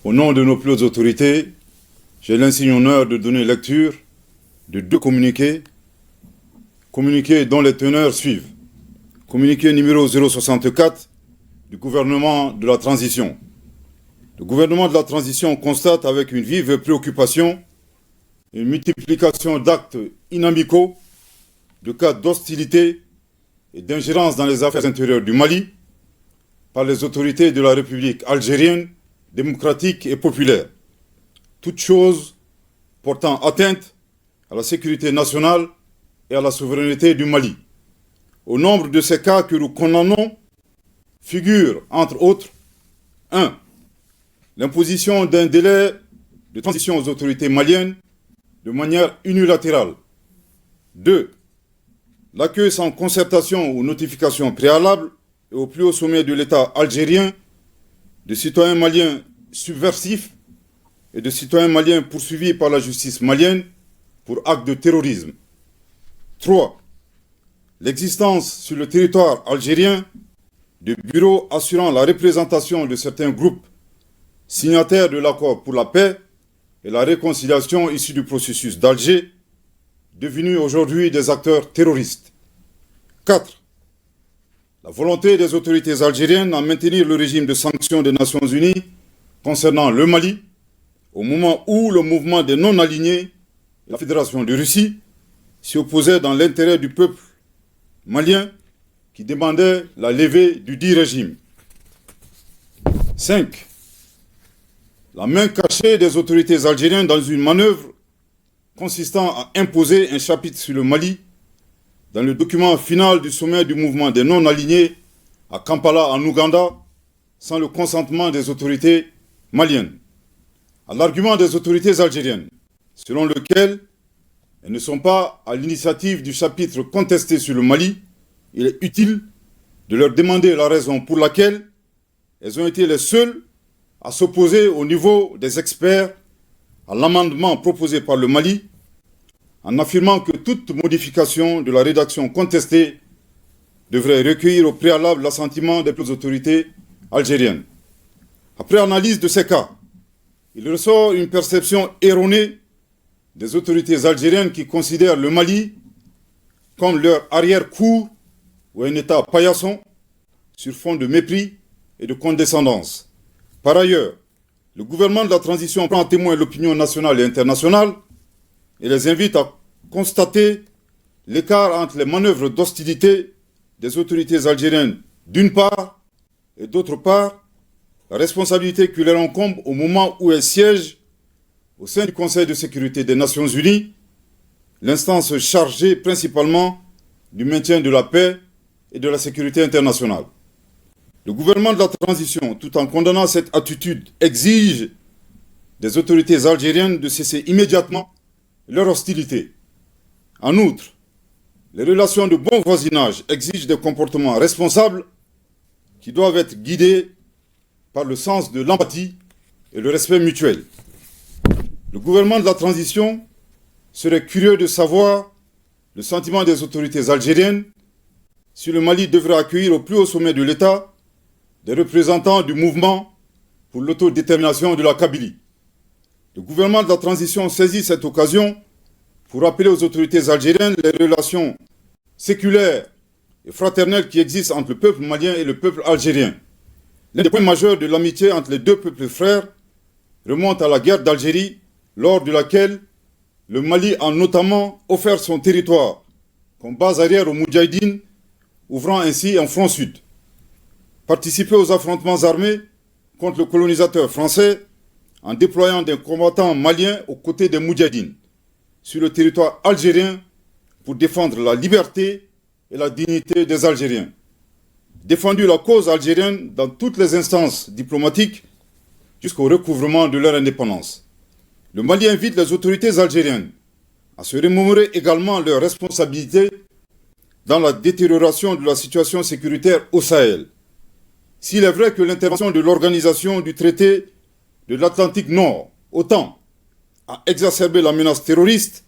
Au nom de nos plus hautes autorités, j'ai l'insigne honneur de donner lecture de deux communiqués dont les teneurs suivent. Communiqué numéro 064 du gouvernement de la transition. Le gouvernement de la transition constate avec une vive préoccupation une multiplication d'actes inamicaux, de cas d'hostilité et d'ingérence dans les affaires intérieures du Mali par les autorités de la République algérienne, démocratique et populaire. Toutes choses portant atteinte à la sécurité nationale et à la souveraineté du Mali. Au nombre de ces cas que nous condamnons figure, entre autres, 1. L'imposition d'un délai de transition aux autorités maliennes de manière unilatérale. 2. L'accueil sans concertation ou notification préalable et au plus haut sommet de l'État algérien de citoyens maliens subversifs et de citoyens maliens poursuivis par la justice malienne pour actes de terrorisme. 3. L'existence sur le territoire algérien de bureaux assurant la représentation de certains groupes signataires de l'accord pour la paix et la réconciliation issus du processus d'Alger, devenus aujourd'hui des acteurs terroristes. 4. La volonté des autorités algériennes à maintenir le régime de sanctions des Nations Unies concernant le Mali, au moment où le mouvement des non-alignés et la Fédération de Russie s'y opposaient dans l'intérêt du peuple malien qui demandait la levée du dit régime. 5. La main cachée des autorités algériennes dans une manœuvre consistant à imposer un chapitre sur le Mali dans le document final du sommet du mouvement des non-alignés à Kampala en Ouganda sans le consentement des autorités maliennes. À l'argument des autorités algériennes, selon lequel elles ne sont pas à l'initiative du chapitre contesté sur le Mali, il est utile de leur demander la raison pour laquelle elles ont été les seules à s'opposer au niveau des experts à l'amendement proposé par le Mali, en affirmant que toute modification de la rédaction contestée devrait recueillir au préalable l'assentiment des autorités algériennes. Après analyse de ces cas, il ressort une perception erronée des autorités algériennes qui considèrent le Mali comme leur arrière-cour ou un État paillasson sur fond de mépris et de condescendance. Par ailleurs, le gouvernement de la transition prend en témoin l'opinion nationale et internationale et les invite à constater l'écart entre les manœuvres d'hostilité des autorités algériennes d'une part et d'autre part, la responsabilité qui leur incombe au moment où elles siègent au sein du Conseil de sécurité des Nations Unies, l'instance chargée principalement du maintien de la paix et de la sécurité internationale. Le gouvernement de la transition, tout en condamnant cette attitude, exige des autorités algériennes de cesser immédiatement leur hostilité. En outre, les relations de bon voisinage exigent des comportements responsables qui doivent être guidés par le sens de l'empathie et le respect mutuel. Le gouvernement de la transition serait curieux de savoir le sentiment des autorités algériennes si le Mali devrait accueillir au plus haut sommet de l'État des représentants du mouvement pour l'autodétermination de la Kabylie. Le gouvernement de la transition saisit cette occasion pour rappeler aux autorités algériennes les relations séculaires et fraternelles qui existent entre le peuple malien et le peuple algérien. L'un des points majeurs de l'amitié entre les deux peuples frères remonte à la guerre d'Algérie, lors de laquelle le Mali a notamment offert son territoire comme base arrière aux Moudjahidines, ouvrant ainsi un front sud. Participer aux affrontements armés contre le colonisateur français en déployant des combattants maliens aux côtés des Moudjahidines sur le territoire algérien pour défendre la liberté et la dignité des Algériens. Défendu la cause algérienne dans toutes les instances diplomatiques jusqu'au recouvrement de leur indépendance. Le Mali invite les autorités algériennes à se remémorer également leurs responsabilités dans la détérioration de la situation sécuritaire au Sahel. S'il est vrai que l'intervention de l'organisation du traité de l'Atlantique Nord, OTAN, a exacerbé la menace terroriste,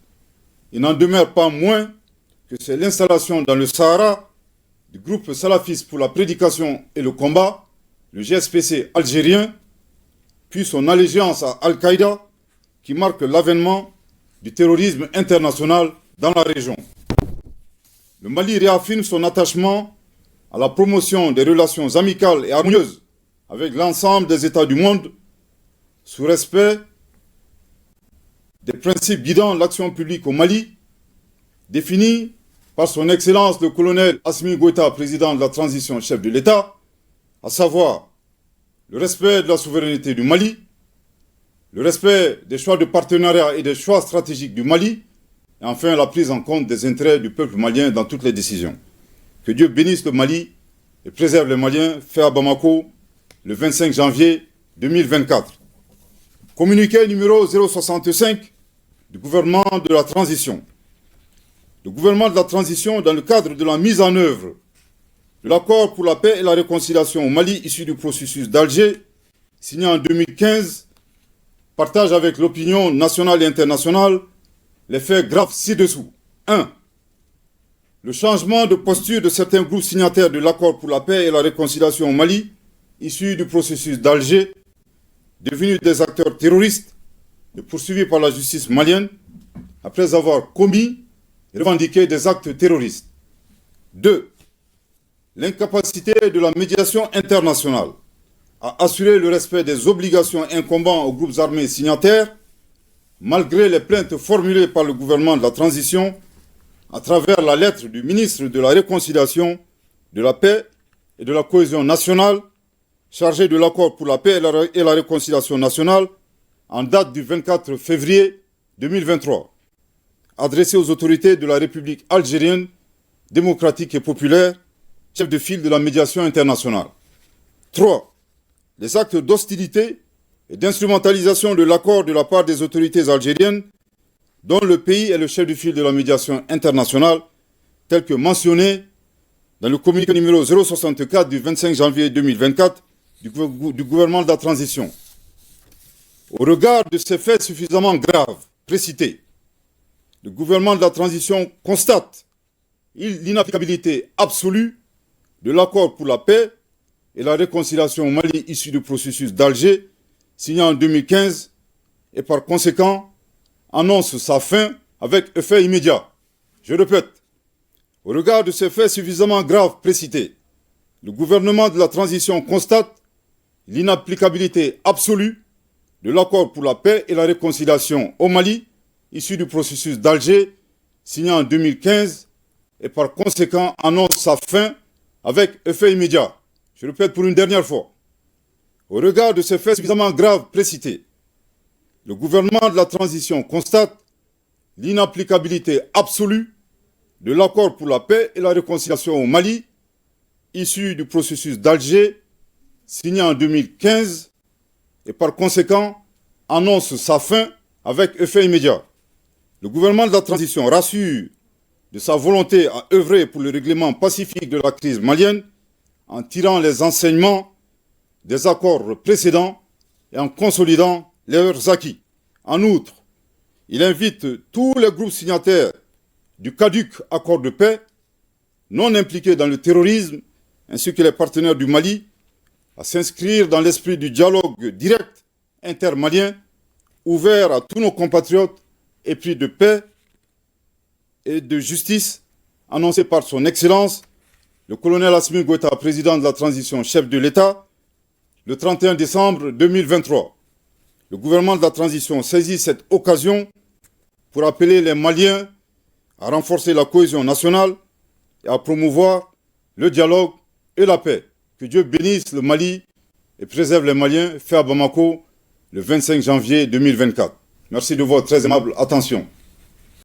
il n'en demeure pas moins que c'est l'installation dans le Sahara du groupe salafiste pour la prédication et le combat, le GSPC algérien, puis son allégeance à Al-Qaïda, qui marque l'avènement du terrorisme international dans la région. Le Mali réaffirme son attachement à la promotion des relations amicales et harmonieuses avec l'ensemble des États du monde, sous respect des principes guidant l'action publique au Mali, définis par son Excellence le colonel Assimi Goïta, président de la transition chef de l'État, à savoir le respect de la souveraineté du Mali, le respect des choix de partenariat et des choix stratégiques du Mali, et enfin la prise en compte des intérêts du peuple malien dans toutes les décisions. Que Dieu bénisse le Mali et préserve les Maliens, fait à Bamako le 25 janvier 2024. Communiqué numéro 065 du gouvernement de la transition. Le gouvernement de la transition, dans le cadre de la mise en œuvre de l'accord pour la paix et la réconciliation au Mali issu du processus d'Alger, signé en 2015, partage avec l'opinion nationale et internationale les faits graves ci-dessous. 1. Le changement de posture de certains groupes signataires de l'accord pour la paix et la réconciliation au Mali, issu du processus d'Alger, devenus des acteurs terroristes et poursuivis par la justice malienne, après avoir commis et revendiqué des actes terroristes. 2. L'incapacité de la médiation internationale à assurer le respect des obligations incombant aux groupes armés signataires, malgré les plaintes formulées par le gouvernement de la transition à travers la lettre du ministre de la Réconciliation, de la Paix et de la Cohésion nationale, chargé de l'accord pour la paix et la réconciliation nationale, en date du 24 février 2023, adressé aux autorités de la République algérienne, démocratique et populaire, chef de file de la médiation internationale. 3. Les actes d'hostilité et d'instrumentalisation de l'accord de la part des autorités algériennes, dont le pays est le chef de file de la médiation internationale, tel que mentionné dans le communiqué numéro 064 du 25 janvier 2024 du gouvernement de la transition. Au regard de ces faits suffisamment graves précités, le gouvernement de la transition constate l'inapplicabilité absolue de l'accord pour la paix et la réconciliation au Mali issu du processus d'Alger, signé en 2015, et par conséquent annonce sa fin avec effet immédiat. Je répète, au regard de ces faits suffisamment graves précités, le gouvernement de la transition constate l'inapplicabilité absolue de l'accord pour la paix et la réconciliation au Mali, issu du processus d'Alger, signé en 2015, et par conséquent annonce sa fin avec effet immédiat. Je répète pour une dernière fois. Au regard de ces faits suffisamment graves précités, le gouvernement de la transition constate l'inapplicabilité absolue de l'accord pour la paix et la réconciliation au Mali, issu du processus d'Alger, signé en 2015, et par conséquent annonce sa fin avec effet immédiat. Le gouvernement de la transition rassure de sa volonté à œuvrer pour le règlement pacifique de la crise malienne en tirant les enseignements des accords précédents et en consolidant leurs acquis. En outre, il invite tous les groupes signataires du caduc accord de paix, non impliqués dans le terrorisme, ainsi que les partenaires du Mali, à s'inscrire dans l'esprit du dialogue direct intermalien, ouvert à tous nos compatriotes, épris de paix et de justice, annoncé par son Excellence, le colonel Assimi Goïta, président de la transition chef de l'État, le 31 décembre 2023. Le gouvernement de la transition saisit cette occasion pour appeler les Maliens à renforcer la cohésion nationale et à promouvoir le dialogue et la paix. Que Dieu bénisse le Mali et préserve les Maliens, fait à Bamako le 25 janvier 2024. Merci de votre très aimable attention.